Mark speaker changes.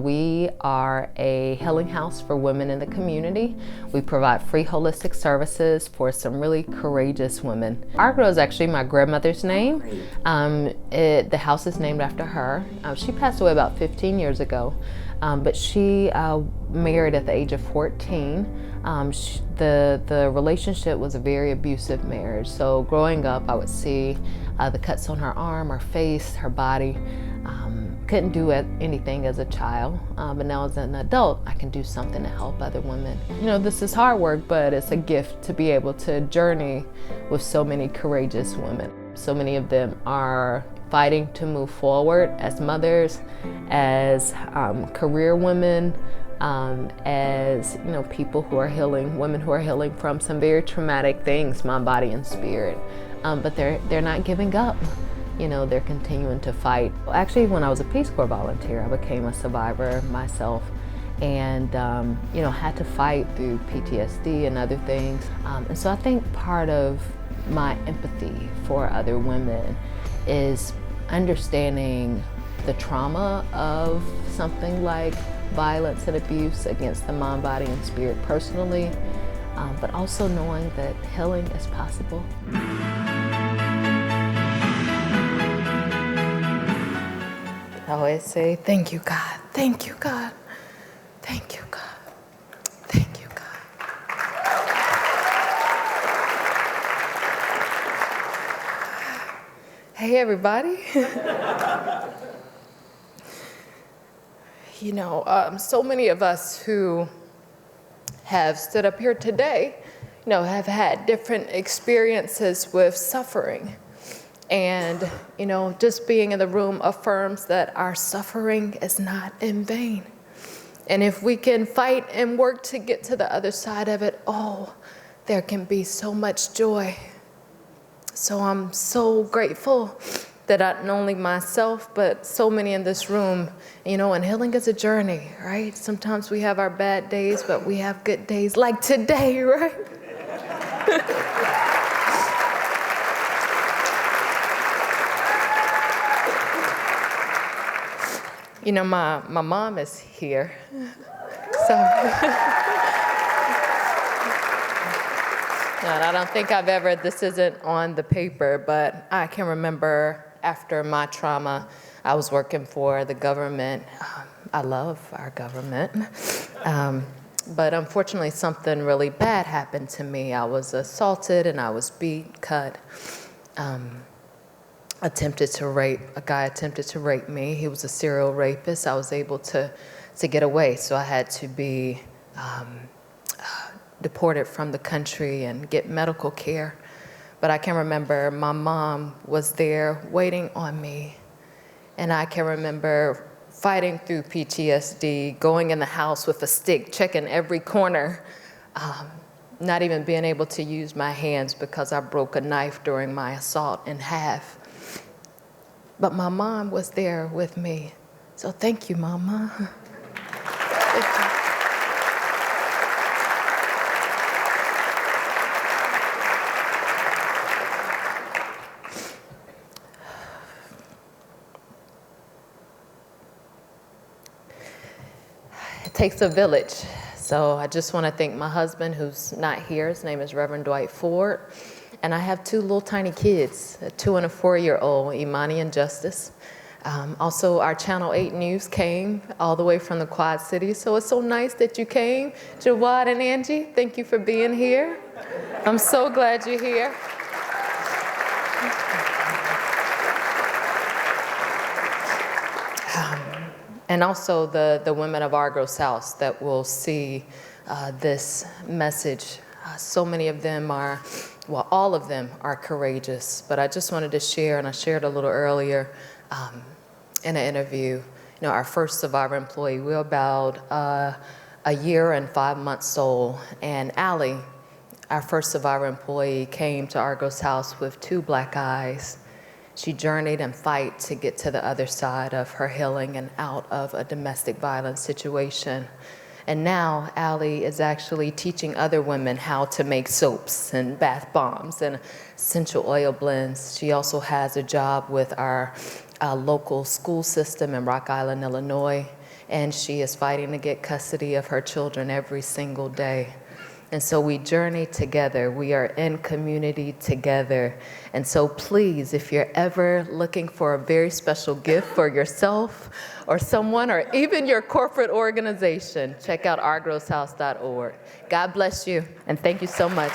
Speaker 1: We are a healing house for women in the community. We provide free holistic services for some really courageous women. Argrow is actually my grandmother's name. The house is named after her. She passed away about 15 years ago, but she married at the age of 14. The relationship was a very abusive marriage. So growing up, I would see the cuts on her arm, her face, her body. Couldn't do anything as a child, but now as an adult, I can do something to help other women. You know, this is hard work, but it's a gift to be able to journey with so mmany courageous women. So many of them are fighting to move forward as mothers, as career women, as people who are healing, women who are healing from some very traumatic things, mind, body, and spirit. But they're not giving up. They're continuing to fight. Actually, when I was a Peace Corps volunteer, I became a survivor myself, and had to fight through PTSD and other things. And so I think part of my empathy for other women is understanding the trauma of something like violence and abuse against the mind, body, and spirit personally, but also knowing that healing is possible. I always say, thank you, God. Thank you, God. Thank you, God. Thank you, God. Hey, everybody. So many of us who have stood up here today, have had different experiences with suffering. And, just being in the room affirms that our suffering is not in vain. And if we can fight and work to get to the other side of it, there can be so much joy. So I'm so grateful that not only myself, but so many in this room, and healing is a journey, right? Sometimes we have our bad days, but we have good days like today, right? My mom is here, so. And I don't think this isn't on the paper, but I can remember after my trauma, I was working for the government. I love our government. But unfortunately, something really bad happened to me. I was assaulted and I was beat, cut. A guy attempted to rape me. He was a serial rapist. I was able to get away, so I had to be deported from the country and get medical care. But I can remember my mom was there waiting on me, and I can remember fighting through PTSD, going in the house with a stick, checking every corner, not even being able to use my hands because I broke a knife during my assault in half. But my mom was there with me. So thank you, Mama. Thank you. It takes a village. So I just want to thank my husband, who's not here. His name is Reverend Dwight Ford. And I have two little tiny kids, a 2- and a 4-year-old, Imani and Justice. Also, our Channel 8 News came all the way from the Quad Cities, so it's so nice that you came. Jawad and Angie, thank you for being here. I'm so glad you're here. And also the women of Argrow's house that will see this message. So many of them all of them are courageous, but I just wanted to share, and I shared a little earlier in an interview, our first survivor employee, we're about a year and 5 months old, and Allie, our first survivor employee, came to Argrow's house with 2 black eyes. She journeyed and fight to get to the other side of her healing and out of a domestic violence situation. And now Allie is actually teaching other women how to make soaps and bath bombs and essential oil blends. She also has a job with our local school system in Rock Island, Illinois. and she is fighting to get custody of her children every single day. And so we journey together. We are in community together. And so please, if you're ever looking for a very special gift for yourself or someone or even your corporate organization, check out argrowshouse.org. God bless you, and thank you so much.